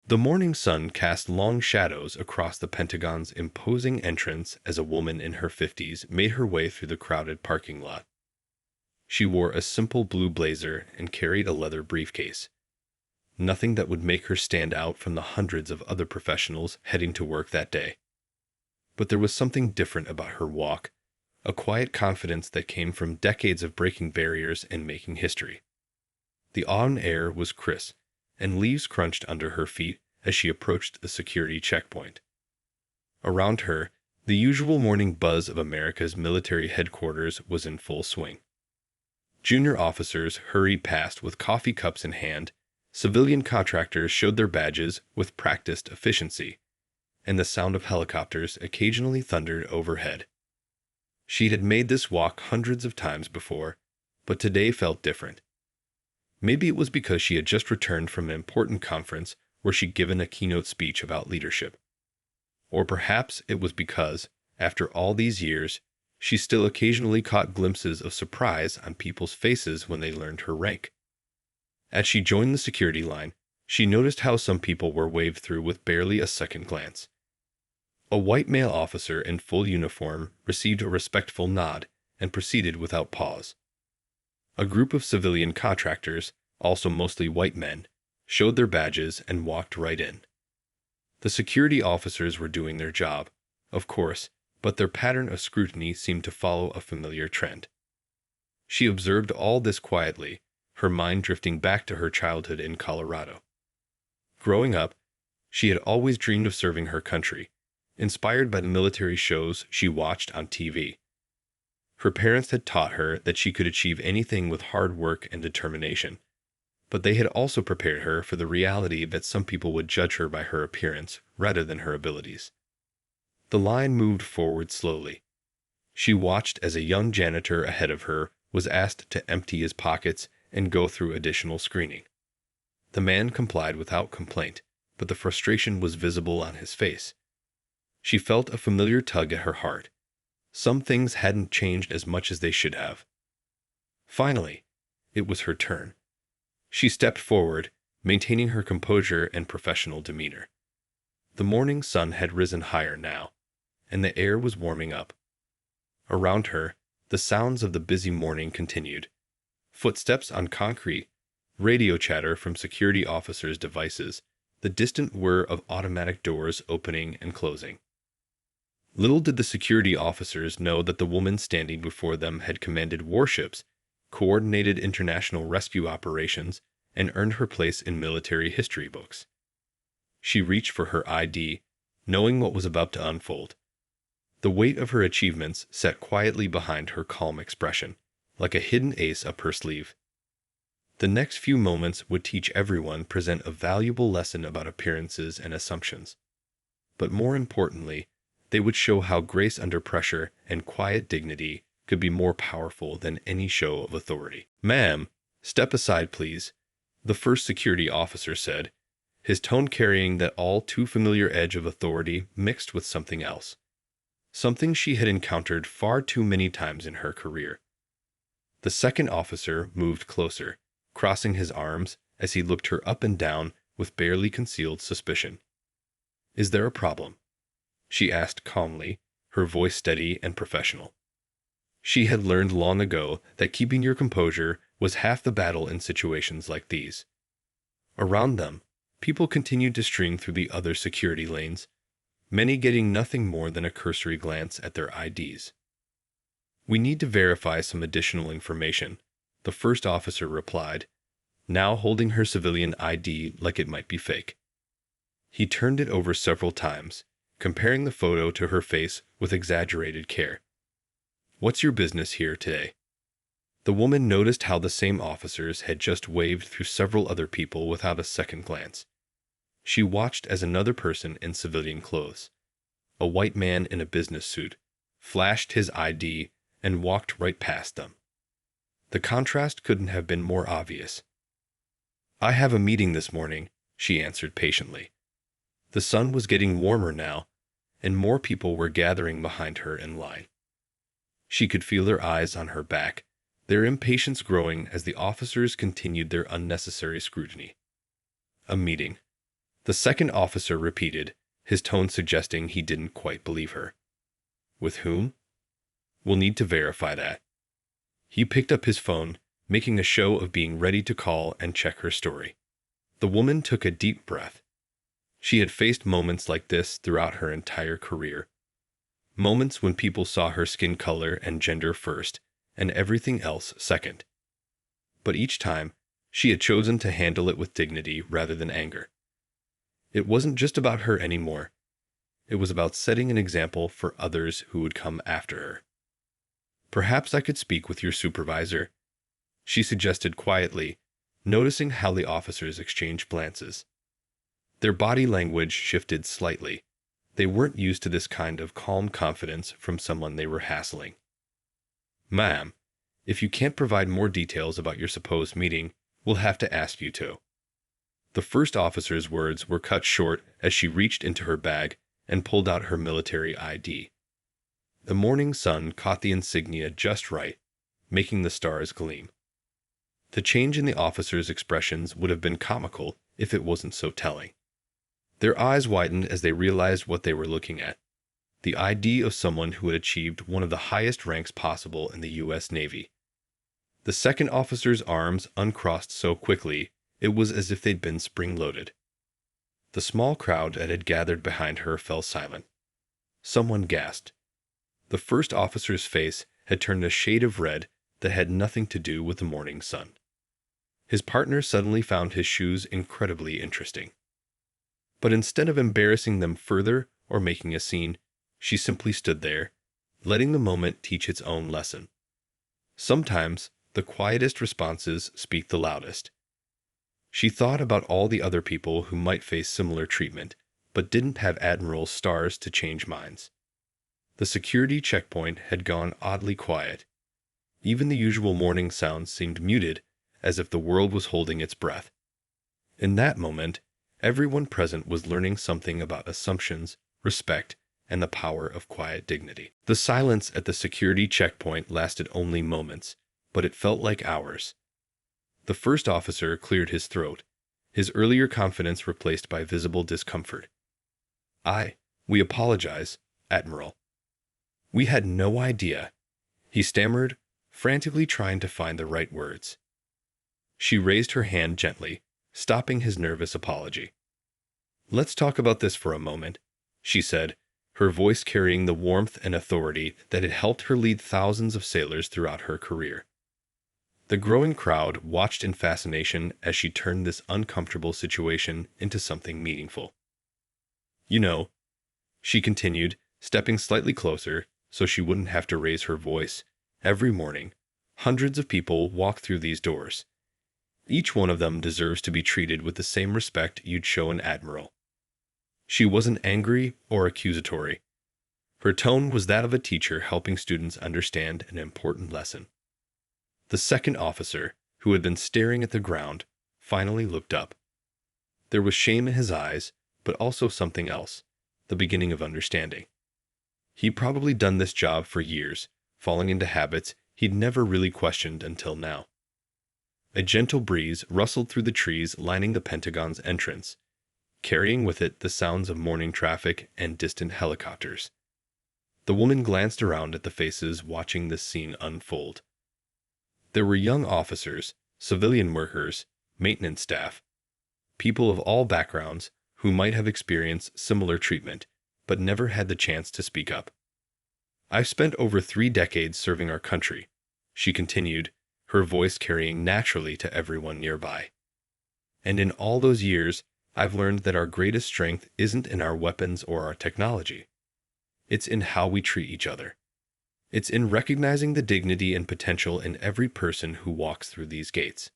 The morning sun cast long shadows across the Pentagon's imposing entrance as a woman in her 50s made her way through the crowded parking lot. She wore a simple blue blazer and carried a leather briefcase. Nothing that would make her stand out from the hundreds of other professionals heading to work that day. But there was something different about her walk, a quiet confidence that came from decades of breaking barriers and making history. The autumn air was crisp, and leaves crunched under her feet as she approached the security checkpoint. Around her, the usual morning buzz of America's military headquarters was in full swing. Junior officers hurried past with coffee cups in hand, civilian contractors showed their badges with practiced efficiency, and the sound of helicopters occasionally thundered overhead. She had made this walk hundreds of times before, but today felt different. Maybe it was because she had just returned from an important conference where she'd given a keynote speech about leadership. Or perhaps it was because, after all these years, she still occasionally caught glimpses of surprise on people's faces when they learned her rank. As she joined the security line, she noticed how some people were waved through with barely a second glance. A white male officer in full uniform received a respectful nod and proceeded without pause. A group of civilian contractors, also mostly white men, showed their badges and walked right in. The security officers were doing their job, of course, but their pattern of scrutiny seemed to follow a familiar trend. She observed all this quietly, her mind drifting back to her childhood in Colorado. Growing up, she had always dreamed of serving her country, inspired by the military shows she watched on TV. Her parents had taught her that she could achieve anything with hard work and determination, but they had also prepared her for the reality that some people would judge her by her appearance rather than her abilities. The line moved forward slowly. She watched as a young janitor ahead of her was asked to empty his pockets and go through additional screening. The man complied without complaint, but the frustration was visible on his face. She felt a familiar tug at her heart. Some things hadn't changed as much as they should have. Finally, it was her turn. She stepped forward, maintaining her composure and professional demeanor. The morning sun had risen higher now, and the air was warming up. Around her, the sounds of the busy morning continued. Footsteps on concrete, radio chatter from security officers' devices, the distant whir of automatic doors opening and closing. Little did the security officers know that the woman standing before them had commanded warships, coordinated international rescue operations, and earned her place in military history books. She reached for her ID, knowing what was about to unfold. The weight of her achievements sat quietly behind her calm expression, like a hidden ace up her sleeve. The next few moments would teach everyone present a valuable lesson about appearances and assumptions. But more importantly, they would show how grace under pressure and quiet dignity could be more powerful than any show of authority. "Ma'am, step aside, please," the first security officer said, his tone carrying that all too familiar edge of authority mixed with something else. Something she had encountered far too many times in her career. The second officer moved closer, crossing his arms as he looked her up and down with barely concealed suspicion. "Is there a problem?" she asked calmly, her voice steady and professional. She had learned long ago that keeping your composure was half the battle in situations like these. Around them, people continued to stream through the other security lanes, many getting nothing more than a cursory glance at their IDs. "We need to verify some additional information," the first officer replied, now holding her civilian ID like it might be fake. He turned it over several times, comparing the photo to her face with exaggerated care. "What's your business here today?" The woman noticed how the same officers had just waved through several other people without a second glance. She watched as another person in civilian clothes, a white man in a business suit, flashed his ID and walked right past them. The contrast couldn't have been more obvious. "I have a meeting this morning," she answered patiently. The sun was getting warmer now, and more people were gathering behind her in line. She could feel their eyes on her back, their impatience growing as the officers continued their unnecessary scrutiny. A meeting. The second officer repeated, his tone suggesting he didn't quite believe her. With whom? We'll need to verify that. He picked up his phone, making a show of being ready to call and check her story. The woman took a deep breath. She had faced moments like this throughout her entire career. Moments when people saw her skin color and gender first, and everything else second. But each time, she had chosen to handle it with dignity rather than anger. It wasn't just about her anymore. It was about setting an example for others who would come after her. Perhaps I could speak with your supervisor, she suggested quietly, noticing how the officers exchanged glances. Their body language shifted slightly. They weren't used to this kind of calm confidence from someone they were hassling. Ma'am, if you can't provide more details about your supposed meeting, we'll have to ask you to. The first officer's words were cut short as she reached into her bag and pulled out her military ID. The morning sun caught the insignia just right, making the stars gleam. The change in the officers' expressions would have been comical if it wasn't so telling. Their eyes widened as they realized what they were looking at. The ID of someone who had achieved one of the highest ranks possible in the U.S. Navy. The second officer's arms uncrossed so quickly, it was as if they'd been spring-loaded. The small crowd that had gathered behind her fell silent. Someone gasped. The first officer's face had turned a shade of red that had nothing to do with the morning sun. His partner suddenly found his shoes incredibly interesting. But instead of embarrassing them further or making a scene, she simply stood there, letting the moment teach its own lesson. Sometimes, the quietest responses speak the loudest. She thought about all the other people who might face similar treatment, but didn't have Admiral's stars to change minds. The security checkpoint had gone oddly quiet. Even the usual morning sounds seemed muted, as if the world was holding its breath. In that moment, everyone present was learning something about assumptions, respect, and the power of quiet dignity. The silence at the security checkpoint lasted only moments, but it felt like hours. The first officer cleared his throat, his earlier confidence replaced by visible discomfort. We apologize, Admiral. We had no idea, he stammered, frantically trying to find the right words. She raised her hand gently, stopping his nervous apology. Let's talk about this for a moment, she said, her voice carrying the warmth and authority that had helped her lead thousands of sailors throughout her career. The growing crowd watched in fascination as she turned this uncomfortable situation into something meaningful. You know, she continued, stepping slightly closer so she wouldn't have to raise her voice, every morning, hundreds of people walk through these doors. Each one of them deserves to be treated with the same respect you'd show an admiral. She wasn't angry or accusatory. Her tone was that of a teacher helping students understand an important lesson. The second officer, who had been staring at the ground, finally looked up. There was shame in his eyes, but also something else, the beginning of understanding. He'd probably done this job for years, falling into habits he'd never really questioned until now. A gentle breeze rustled through the trees lining the Pentagon's entrance, carrying with it the sounds of morning traffic and distant helicopters. The woman glanced around at the faces watching this scene unfold. There were young officers, civilian workers, maintenance staff, people of all backgrounds who might have experienced similar treatment, but never had the chance to speak up. I've spent over 3 decades serving our country, she continued, her voice carrying naturally to everyone nearby. And in all those years, I've learned that our greatest strength isn't in our weapons or our technology. It's in how we treat each other. It's in recognizing the dignity and potential in every person who walks through these gates.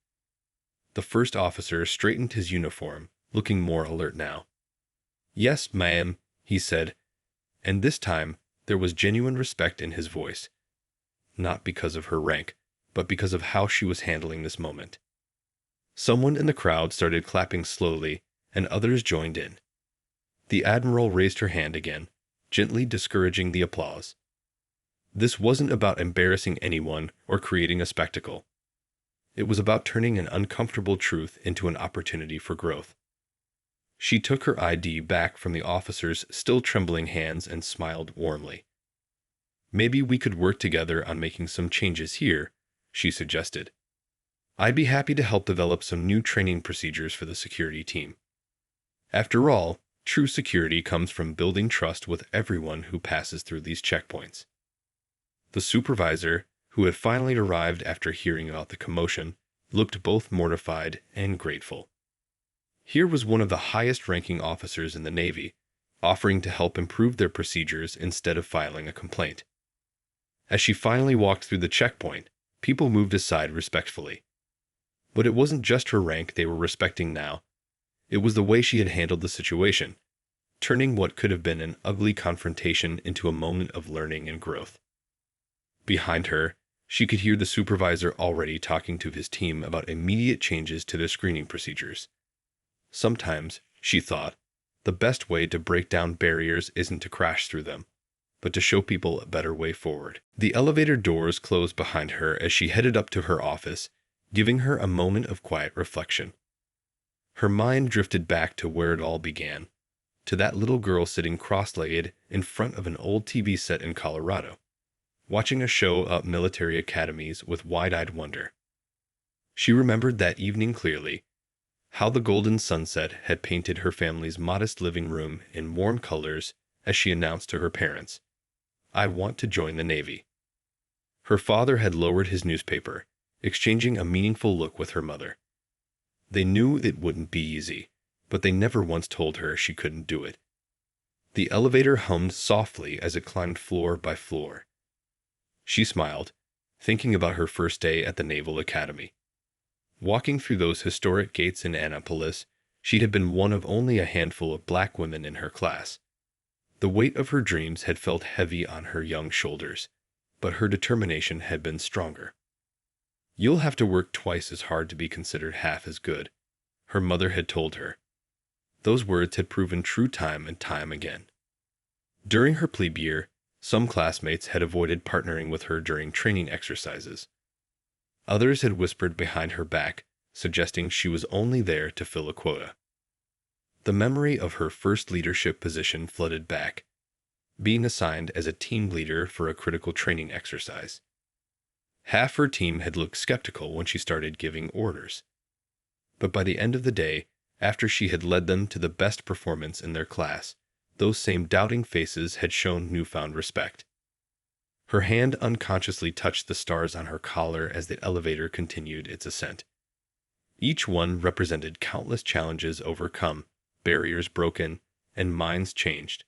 The first officer straightened his uniform, looking more alert now. Yes, ma'am, he said, and this time there was genuine respect in his voice. Not because of her rank, but because of how she was handling this moment. Someone in the crowd started clapping slowly, and others joined in. The Admiral raised her hand again, gently discouraging the applause. This wasn't about embarrassing anyone or creating a spectacle. It was about turning an uncomfortable truth into an opportunity for growth. She took her ID back from the officer's still trembling hands and smiled warmly. "Maybe we could work together on making some changes here," she suggested. "I'd be happy to help develop some new training procedures for the security team. After all, true security comes from building trust with everyone who passes through these checkpoints." The supervisor, who had finally arrived after hearing about the commotion, looked both mortified and grateful. Here was one of the highest-ranking officers in the Navy, offering to help improve their procedures instead of filing a complaint. As she finally walked through the checkpoint, people moved aside respectfully. But it wasn't just her rank they were respecting now. It was the way she had handled the situation, turning what could have been an ugly confrontation into a moment of learning and growth. Behind her, she could hear the supervisor already talking to his team about immediate changes to their screening procedures. Sometimes, she thought, the best way to break down barriers isn't to crash through them, but to show people a better way forward. The elevator doors closed behind her as she headed up to her office, giving her a moment of quiet reflection. Her mind drifted back to where it all began, to that little girl sitting cross-legged in front of an old TV set in Colorado, watching a show about military academies with wide-eyed wonder. She remembered that evening clearly, how the golden sunset had painted her family's modest living room in warm colors as she announced to her parents, "I want to join the Navy." Her father had lowered his newspaper, exchanging a meaningful look with her mother. They knew it wouldn't be easy, but they never once told her she couldn't do it. The elevator hummed softly as it climbed floor by floor. She smiled, thinking about her first day at the Naval Academy. Walking through those historic gates in Annapolis, she had been one of only a handful of black women in her class. The weight of her dreams had felt heavy on her young shoulders, but her determination had been stronger. "You'll have to work twice as hard to be considered half as good," her mother had told her. Those words had proven true time and time again. During her plebe year, some classmates had avoided partnering with her during training exercises. Others had whispered behind her back, suggesting she was only there to fill a quota. The memory of her first leadership position flooded back, being assigned as a team leader for a critical training exercise. Half her team had looked skeptical when she started giving orders. But by the end of the day, after she had led them to the best performance in their class, those same doubting faces had shown newfound respect. Her hand unconsciously touched the stars on her collar as the elevator continued its ascent. Each one represented countless challenges overcome, barriers broken, and minds changed.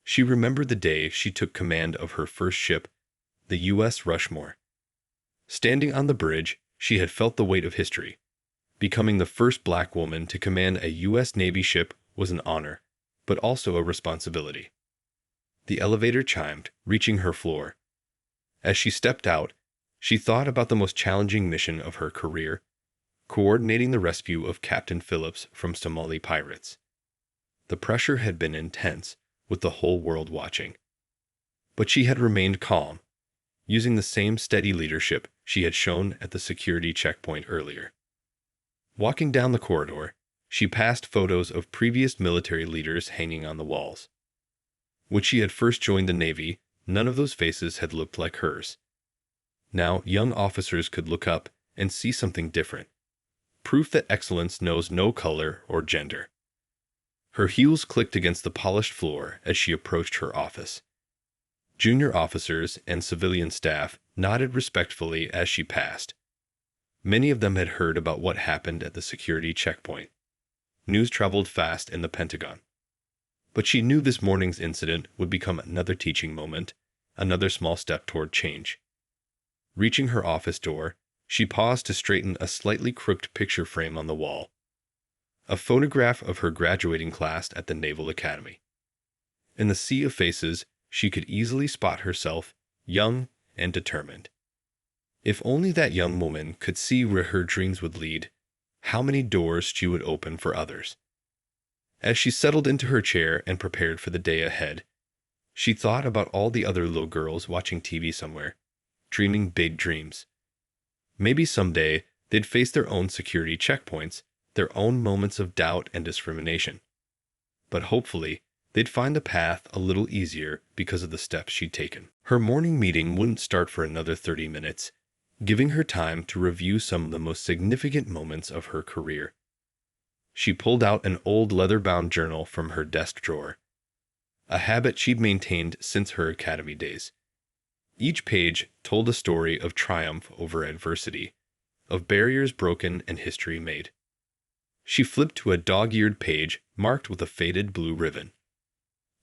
She remembered the day she took command of her first ship, the U.S. Rushmore. Standing on the bridge, she had felt the weight of history. Becoming the first black woman to command a U.S. Navy ship was an honor, but also a responsibility. The elevator chimed, reaching her floor. As she stepped out, she thought about the most challenging mission of her career, coordinating the rescue of Captain Phillips from Somali pirates. The pressure had been intense, with the whole world watching. But she had remained calm, using the same steady leadership she had shown at the security checkpoint earlier. Walking down the corridor, she passed photos of previous military leaders hanging on the walls. When she had first joined the Navy, none of those faces had looked like hers. Now, young officers could look up and see something different, proof that excellence knows no color or gender. Her heels clicked against the polished floor as she approached her office. Junior officers and civilian staff nodded respectfully as she passed. Many of them had heard about what happened at the security checkpoint. News traveled fast in the Pentagon. But she knew this morning's incident would become another teaching moment, another small step toward change. Reaching her office door, she paused to straighten a slightly crooked picture frame on the wall. A photograph of her graduating class at the Naval Academy. In the sea of faces, she could easily spot herself, young and determined. If only that young woman could see where her dreams would lead, how many doors she would open for others. As she settled into her chair and prepared for the day ahead, she thought about all the other little girls watching TV somewhere, dreaming big dreams. Maybe someday they'd face their own security checkpoints, their own moments of doubt and discrimination. but hopefully they'd find the path a little easier because of the steps she'd taken. Her morning meeting wouldn't start for another 30 minutes, giving her time to review some of the most significant moments of her career. She pulled out an old leather-bound journal from her desk drawer, a habit she'd maintained since her academy days. Each page told a story of triumph over adversity, of barriers broken and history made. She flipped to a dog-eared page marked with a faded blue ribbon.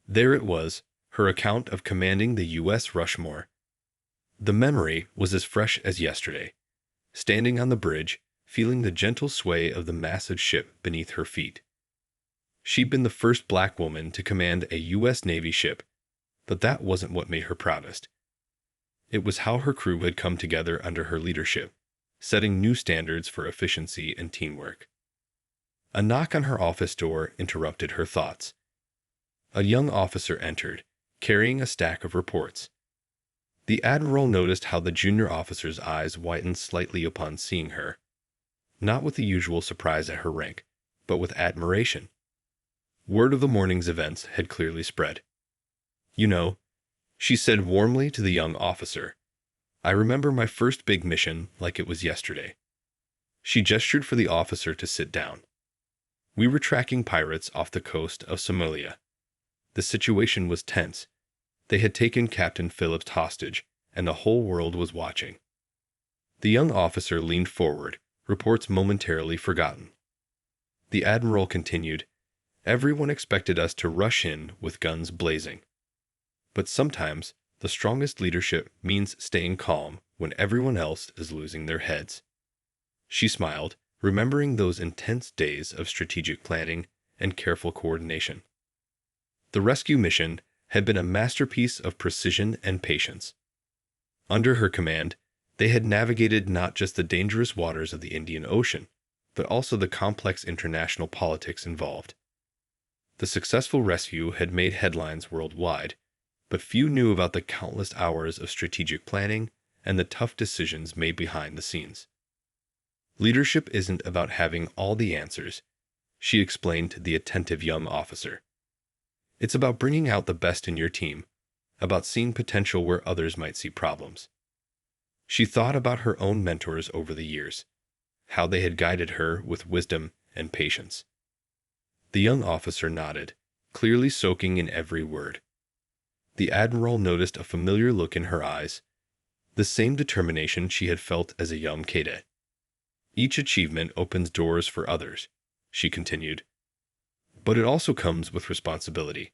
There it was, her account of commanding the U.S. Rushmore. The memory was as fresh as yesterday, standing on the bridge, feeling the gentle sway of the massive ship beneath her feet. She'd been the first black woman to command a U.S. Navy ship, but that wasn't what made her proudest. It was how her crew had come together under her leadership, setting new standards for efficiency and teamwork. A knock on her office door interrupted her thoughts. A young officer entered, carrying a stack of reports. The Admiral noticed how the junior officer's eyes whitened slightly upon seeing her, not with the usual surprise at her rank, but with admiration. Word of the morning's events had clearly spread. "You know," she said warmly to the young officer, "I remember my first big mission like it was yesterday." She gestured for the officer to sit down. "We were tracking pirates off the coast of Somalia. The situation was tense. They had taken Captain Phillips hostage, and the whole world was watching." The young officer leaned forward, reports momentarily forgotten. The Admiral continued, "Everyone expected us to rush in with guns blazing. But sometimes the strongest leadership means staying calm when everyone else is losing their heads." She smiled, remembering those intense days of strategic planning and careful coordination. The rescue mission had been a masterpiece of precision and patience. Under her command, they had navigated not just the dangerous waters of the Indian Ocean, but also the complex international politics involved. The successful rescue had made headlines worldwide, but few knew about the countless hours of strategic planning and the tough decisions made behind the scenes. "Leadership isn't about having all the answers," she explained to the attentive young officer. "It's about bringing out the best in your team, about seeing potential where others might see problems." She thought about her own mentors over the years, how they had guided her with wisdom and patience. The young officer nodded, clearly soaking in every word. The Admiral noticed a familiar look in her eyes, the same determination she had felt as a young cadet. "Each achievement opens doors for others," she continued. "But it also comes with responsibility.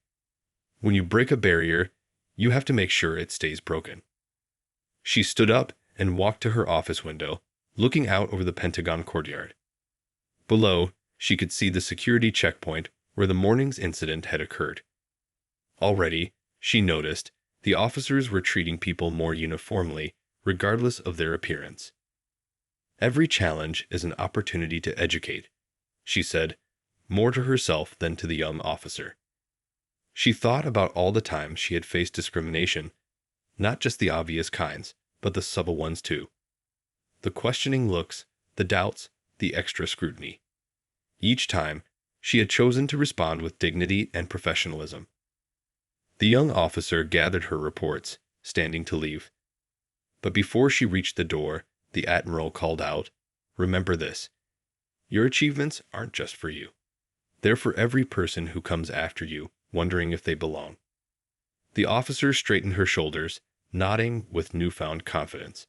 When you break a barrier, you have to make sure it stays broken." She stood up and walked to her office window, looking out over the Pentagon courtyard. Below, she could see the security checkpoint where the morning's incident had occurred. Already, she noticed, the officers were treating people more uniformly, regardless of their appearance. "Every challenge is an opportunity to educate," she said, more to herself than to the young officer. She thought about all the times she had faced discrimination, not just the obvious kinds, but the subtle ones too. The questioning looks, the doubts, the extra scrutiny. Each time, she had chosen to respond with dignity and professionalism. The young officer gathered her reports, standing to leave. But before she reached the door, the Admiral called out, "Remember this. Your achievements aren't just for you. They're for every person who comes after you, wondering if they belong." The officer straightened her shoulders, nodding with newfound confidence.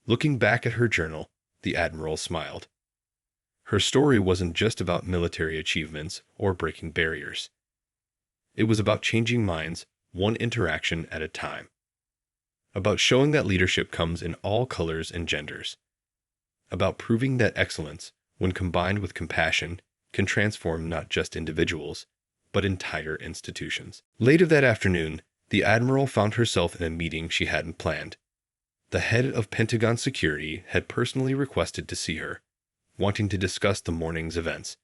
Looking back at her journal, the Admiral smiled. Her story wasn't just about military achievements or breaking barriers. It was about changing minds, one interaction at a time. About showing that leadership comes in all colors and genders. About proving that excellence, when combined with compassion, can transform not just individuals, but entire institutions. Later that afternoon, the Admiral found herself in a meeting she hadn't planned. The head of Pentagon Security had personally requested to see her, wanting to discuss the morning's events.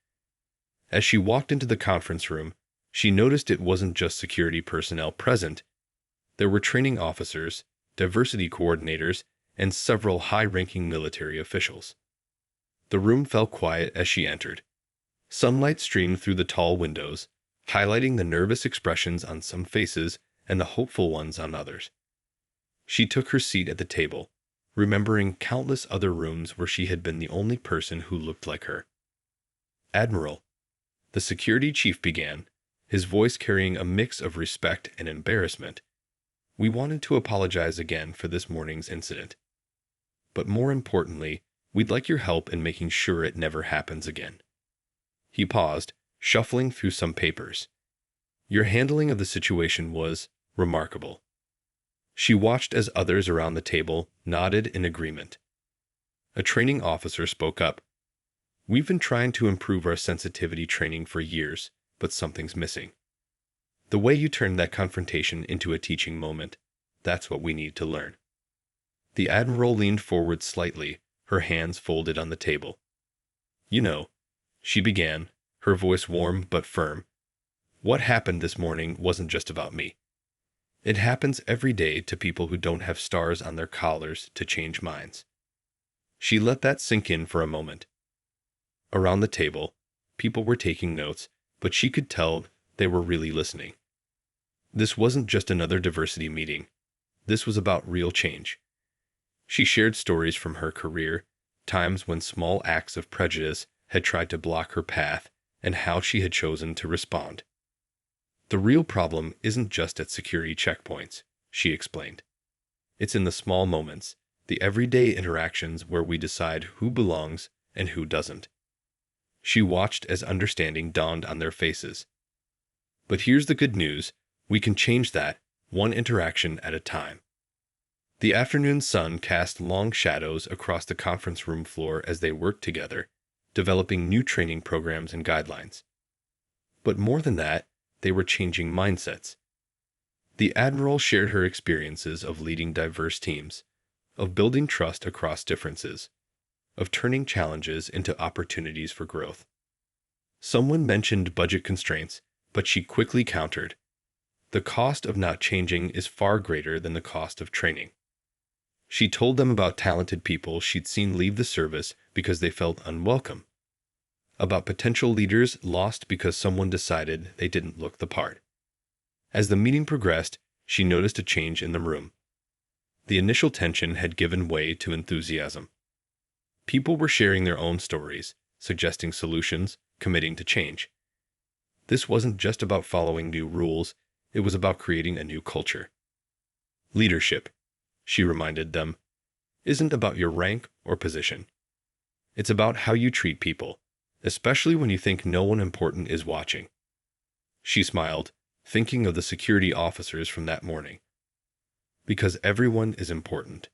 As she walked into the conference room, she noticed it wasn't just security personnel present. There were training officers, diversity coordinators, and several high-ranking military officials. The room fell quiet as she entered. Sunlight streamed through the tall windows, highlighting the nervous expressions on some faces and the hopeful ones on others. She took her seat at the table, remembering countless other rooms where she had been the only person who looked like her. "Admiral," the security chief began, his voice carrying a mix of respect and embarrassment. "We wanted to apologize again for this morning's incident. But more importantly, we'd like your help in making sure it never happens again." He paused, shuffling through some papers. "Your handling of the situation was remarkable." She watched as others around the table nodded in agreement. A training officer spoke up. "We've been trying to improve our sensitivity training for years, but something's missing. The way you turned that confrontation into a teaching moment, that's what we need to learn." The Admiral leaned forward slightly, her hands folded on the table. "You know," she began, her voice warm but firm, "what happened this morning wasn't just about me. It happens every day to people who don't have stars on their collars to change minds." She let that sink in for a moment. Around the table, people were taking notes, but she could tell they were really listening. This wasn't just another diversity meeting. This was about real change. She shared stories from her career, times when small acts of prejudice had tried to block her path, and how she had chosen to respond. "The real problem isn't just at security checkpoints," she explained. "It's in the small moments, the everyday interactions where we decide who belongs and who doesn't." She watched as understanding dawned on their faces. "But here's the good news, we can change that, one interaction at a time." The afternoon sun cast long shadows across the conference room floor as they worked together, developing new training programs and guidelines. But more than that, they were changing mindsets. The Admiral shared her experiences of leading diverse teams, of building trust across differences, of turning challenges into opportunities for growth. Someone mentioned budget constraints, but she quickly countered, "The cost of not changing is far greater than the cost of training." She told them about talented people she'd seen leave the service because they felt unwelcome, about potential leaders lost because someone decided they didn't look the part. As the meeting progressed, she noticed a change in the room. The initial tension had given way to enthusiasm. People were sharing their own stories, suggesting solutions, committing to change. This wasn't just about following new rules, it was about creating a new culture. "Leadership," she reminded them, "isn't about your rank or position. It's about how you treat people, especially when you think no one important is watching." She smiled, thinking of the security officers from that morning. Because everyone is important.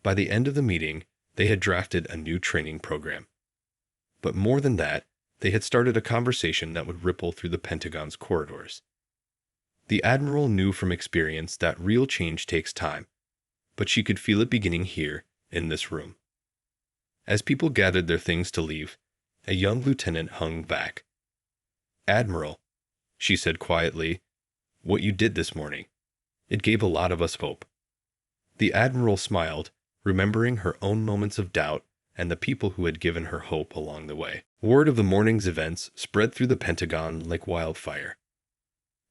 By the end of the meeting, they had drafted a new training program. But more than that, they had started a conversation that would ripple through the Pentagon's corridors. The Admiral knew from experience that real change takes time, but she could feel it beginning here, in this room. As people gathered their things to leave, a young lieutenant hung back. "Admiral," she said quietly, "what you did this morning, it gave a lot of us hope." The Admiral smiled, remembering her own moments of doubt and the people who had given her hope along the way. Word of the morning's events spread through the Pentagon like wildfire.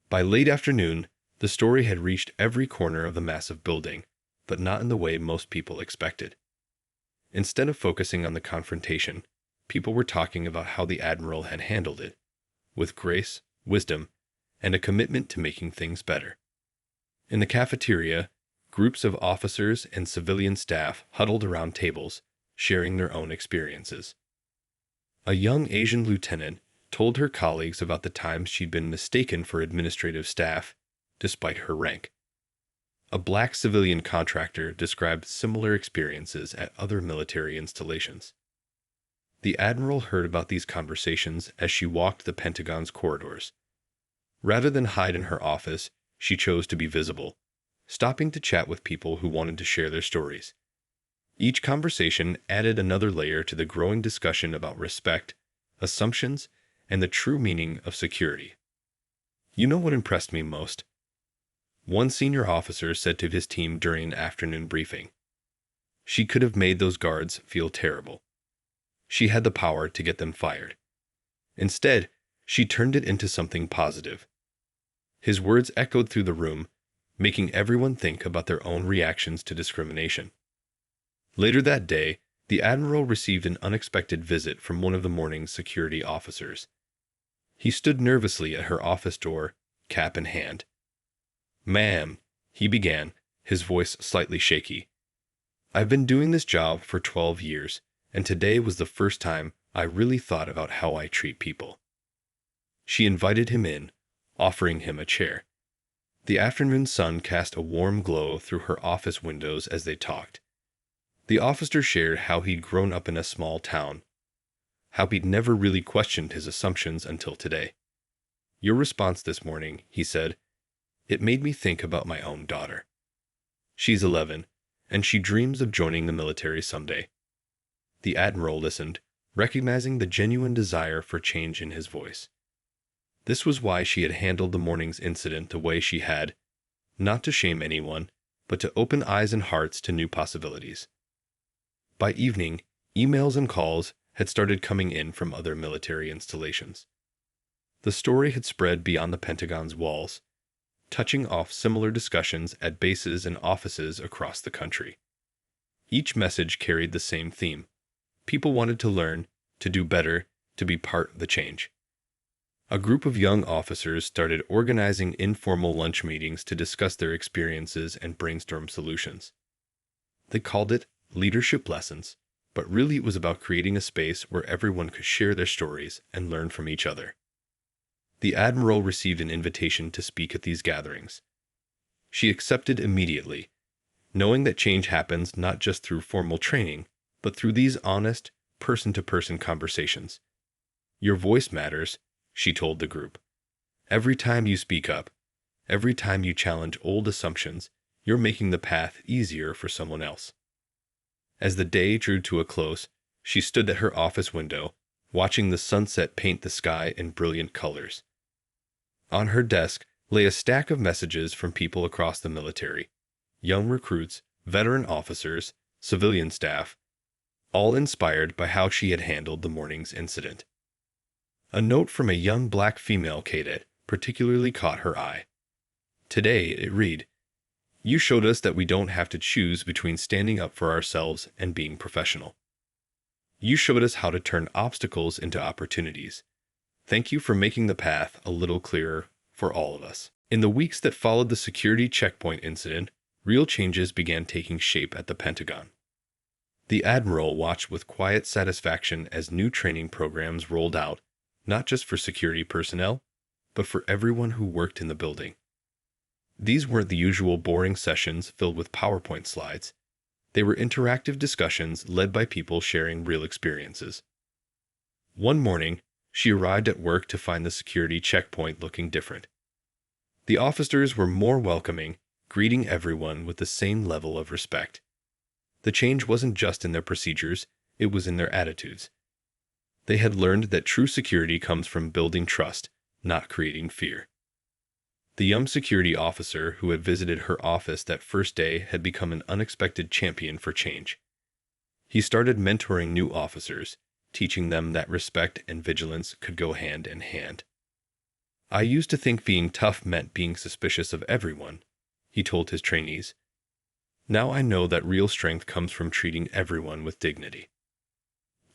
By late afternoon, the story had reached every corner of the massive building, but not in the way most people expected. Instead of focusing on the confrontation, people were talking about how the Admiral had handled it, with grace, wisdom, and a commitment to making things better. In the cafeteria, groups of officers and civilian staff huddled around tables, sharing their own experiences. A young Asian lieutenant told her colleagues about the times she'd been mistaken for administrative staff, despite her rank. A black civilian contractor described similar experiences at other military installations. The Admiral heard about these conversations as she walked the Pentagon's corridors. Rather than hide in her office, she chose to be visible, stopping to chat with people who wanted to share their stories. Each conversation added another layer to the growing discussion about respect, assumptions, and the true meaning of security. "You know what impressed me most?" one senior officer said to his team during an afternoon briefing. "She could have made those guards feel terrible. She had the power to get them fired. Instead, She turned it into something positive. His words echoed through the room, making everyone think about their own reactions to discrimination. Later that day, the Admiral received an unexpected visit from one of the morning's security officers. He stood nervously at her office door, cap in hand. "Ma'am," he began, his voice slightly shaky. "I've been doing this job for 12 years, and today was the first time I really thought about how I treat people." She invited him in, offering him a chair. The afternoon sun cast a warm glow through her office windows as they talked. The officer shared how he'd grown up in a small town, how he'd never really questioned his assumptions until today. "Your response this morning," he said, "it made me think about my own daughter. She's 11, and she dreams of joining the military someday." The Admiral listened, recognizing the genuine desire for change in his voice. This was why she had handled the morning's incident the way she had, not to shame anyone, but to open eyes and hearts to new possibilities. By evening, emails and calls had started coming in from other military installations. The story had spread beyond the Pentagon's walls, touching off similar discussions at bases and offices across the country. Each message carried the same theme. People wanted to learn, to do better, to be part of the change. A group of young officers started organizing informal lunch meetings to discuss their experiences and brainstorm solutions. They called it leadership lessons, but really it was about creating a space where everyone could share their stories and learn from each other. The Admiral received an invitation to speak at these gatherings. She accepted immediately, knowing that change happens not just through formal training, but through these honest, person-to-person conversations. "Your voice matters," she told the group. "Every time you speak up, every time you challenge old assumptions, you're making the path easier for someone else." As the day drew to a close, she stood at her office window, watching the sunset paint the sky in brilliant colors. On her desk lay a stack of messages from people across the military, young recruits, veteran officers, civilian staff, all inspired by how she had handled the morning's incident. A note from a young black female cadet particularly caught her eye. Today, it read, "You showed us that we don't have to choose between standing up for ourselves and being professional. You showed us how to turn obstacles into opportunities. Thank you for making the path a little clearer for all of us." In the weeks that followed the security checkpoint incident, real changes began taking shape at the Pentagon. The Admiral watched with quiet satisfaction as new training programs rolled out, not just for security personnel, but for everyone who worked in the building. These weren't the usual boring sessions filled with PowerPoint slides. They were interactive discussions led by people sharing real experiences. One morning, she arrived at work to find the security checkpoint looking different. The officers were more welcoming, greeting everyone with the same level of respect. The change wasn't just in their procedures, it was in their attitudes. They had learned that true security comes from building trust, not creating fear. The young security officer who had visited her office that first day had become an unexpected champion for change. He started mentoring new officers, teaching them that respect and vigilance could go hand in hand. "I used to think being tough meant being suspicious of everyone," he told his trainees. "Now I know that real strength comes from treating everyone with dignity."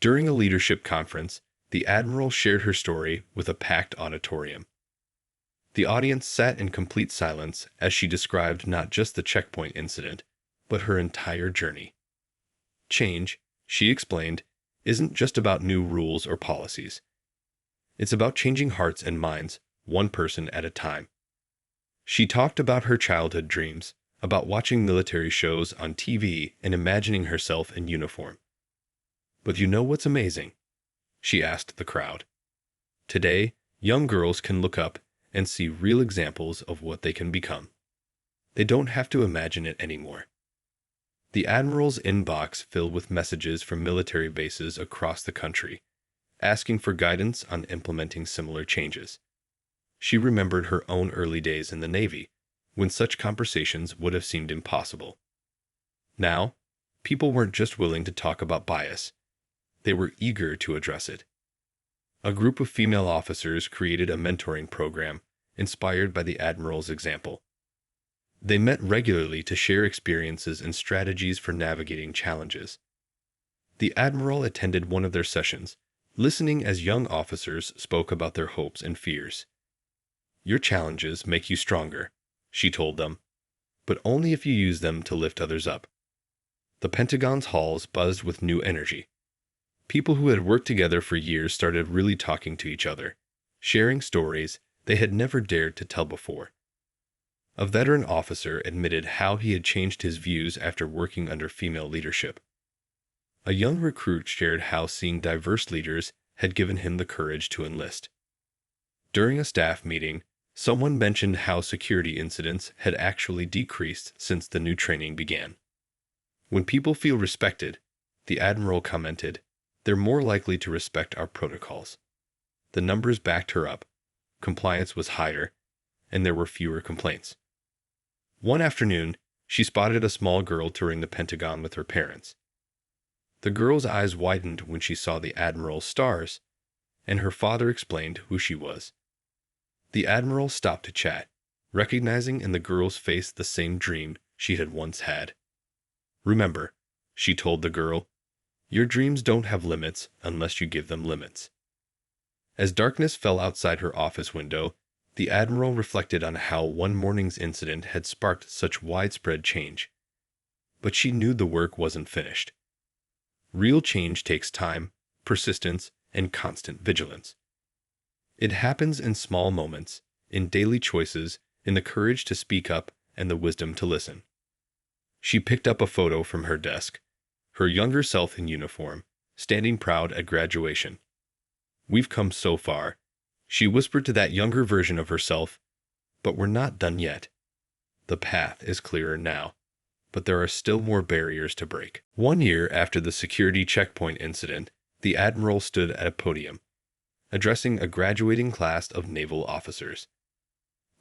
During a leadership conference, the Admiral shared her story with a packed auditorium. The audience sat in complete silence as she described not just the checkpoint incident, but her entire journey. Change, she explained, isn't just about new rules or policies. It's about changing hearts and minds, one person at a time. She talked about her childhood dreams, about watching military shows on TV and imagining herself in uniform. "But you know what's amazing?" she asked the crowd. "Today, young girls can look up and see real examples of what they can become. They don't have to imagine it anymore." The Admiral's inbox filled with messages from military bases across the country, asking for guidance on implementing similar changes. She remembered her own early days in the Navy, when such conversations would have seemed impossible. Now, people weren't just willing to talk about bias. They were eager to address it. A group of female officers created a mentoring program inspired by the Admiral's example. They met regularly to share experiences and strategies for navigating challenges. The Admiral attended one of their sessions, listening as young officers spoke about their hopes and fears. "Your challenges make you stronger," she told them, "but only if you use them to lift others up." The Pentagon's halls buzzed with new energy. People who had worked together for years started really talking to each other, sharing stories they had never dared to tell before. A veteran officer admitted how he had changed his views after working under female leadership. A young recruit shared how seeing diverse leaders had given him the courage to enlist. During a staff meeting, someone mentioned how security incidents had actually decreased since the new training began. "When people feel respected," the Admiral commented, "they're more likely to respect our protocols." The numbers backed her up. Compliance was higher, and there were fewer complaints. One afternoon, she spotted a small girl touring the Pentagon with her parents. The girl's eyes widened when she saw the Admiral's stars, and her father explained who she was. The Admiral stopped to chat, recognizing in the girl's face the same dream she had once had. "Remember," she told the girl, "your dreams don't have limits unless you give them limits." As darkness fell outside her office window, the Admiral reflected on how one morning's incident had sparked such widespread change. But she knew the work wasn't finished. Real change takes time, persistence, and constant vigilance. It happens in small moments, in daily choices, in the courage to speak up and the wisdom to listen. She picked up a photo from her desk, her younger self in uniform, standing proud at graduation. "We've come so far," she whispered to that younger version of herself, "but we're not done yet. The path is clearer now, but there are still more barriers to break." 1 year after the security checkpoint incident, the Admiral stood at a podium, addressing a graduating class of naval officers.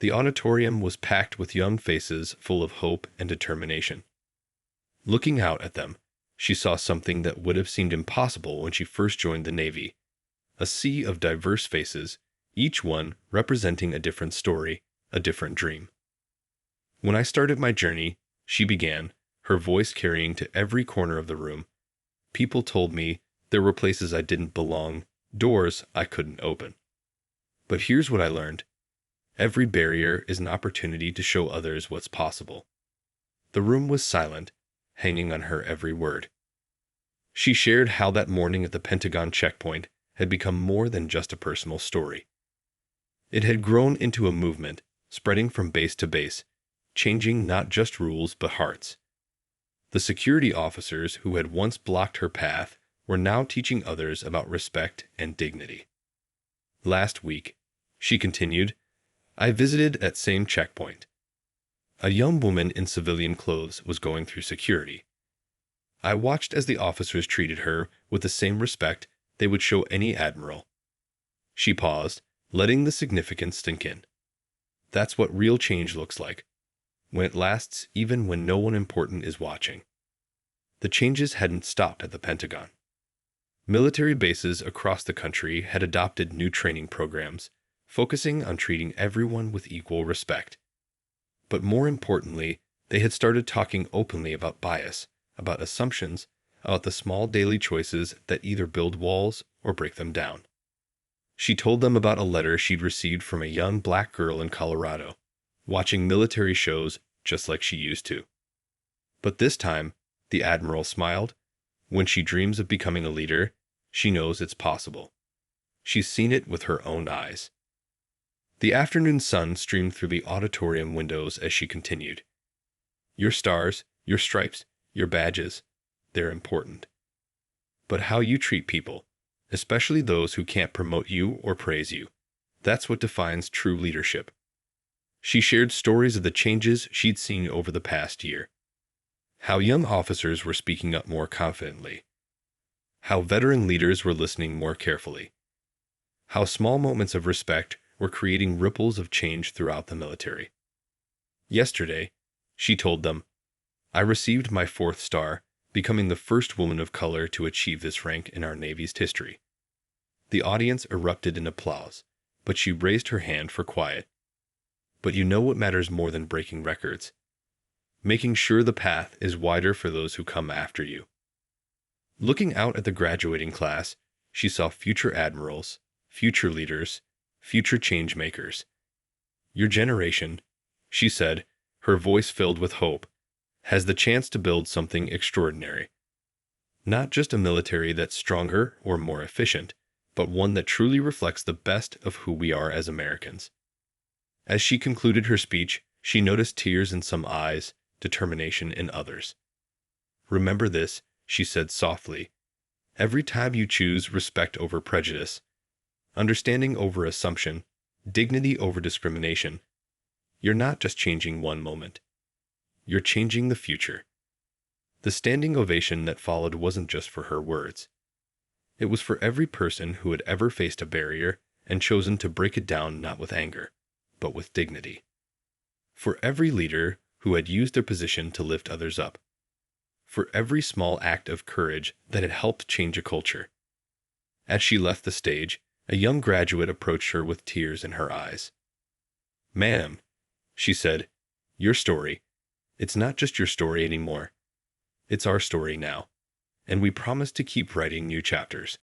The auditorium was packed with young faces full of hope and determination. Looking out at them, she saw something that would have seemed impossible when she first joined the Navy: a sea of diverse faces, each one representing a different story, a different dream. "When I started my journey," she began, her voice carrying to every corner of the room, "people told me there were places I didn't belong, doors I couldn't open. But here's what I learned. Every barrier is an opportunity to show others what's possible." The room was silent, hanging on her every word. She shared how that morning at the Pentagon checkpoint had become more than just a personal story. It had grown into a movement, spreading from base to base, changing not just rules but hearts. The security officers who had once blocked her path were now teaching others about respect and dignity. "Last week," she continued, "I visited that same checkpoint. A young woman in civilian clothes was going through security. I watched as the officers treated her with the same respect they would show any admiral." She paused, letting the significance sink in. "That's what real change looks like, when it lasts even when no one important is watching." The changes hadn't stopped at the Pentagon. Military bases across the country had adopted new training programs, focusing on treating everyone with equal respect. But more importantly, they had started talking openly about bias, about assumptions, about the small daily choices that either build walls or break them down. She told them about a letter she'd received from a young black girl in Colorado, watching military shows just like she used to. But this time, the Admiral smiled, when she dreams of becoming a leader, she knows it's possible. She's seen it with her own eyes. The afternoon sun streamed through the auditorium windows as she continued. "Your stars, your stripes, your badges, they're important. But how you treat people, especially those who can't promote you or praise you, that's what defines true leadership." She shared stories of the changes she'd seen over the past year. How young officers were speaking up more confidently. How veteran leaders were listening more carefully. How small moments of respect were creating ripples of change throughout the military. "Yesterday," she told them, "I received my 4th star, becoming the first woman of color to achieve this rank in our Navy's history. The audience erupted in applause, but she raised her hand for quiet. But you know what matters more than breaking records? Making sure the path is wider for those who come after you. Looking out at the graduating class, she saw future admirals, future leaders, future change makers. Your generation, she said, her voice filled with hope, has the chance to build something extraordinary. Not just a military that's stronger or more efficient, but one that truly reflects the best of who we are as Americans. As she concluded her speech, she noticed tears in some eyes, determination in others. Remember this, she said softly. Every time you choose respect over prejudice, understanding over assumption, dignity over discrimination, you're not just changing one moment. You're changing the future. The standing ovation that followed wasn't just for her words. It was for every person who had ever faced a barrier and chosen to break it down not with anger, but with dignity. For every leader who had used their position to lift others up. For every small act of courage that had helped change a culture. As she left the stage, a young graduate approached her with tears in her eyes. "Ma'am," she said, "your story, it's not just your story anymore. It's our story now, and we promise to keep writing new chapters."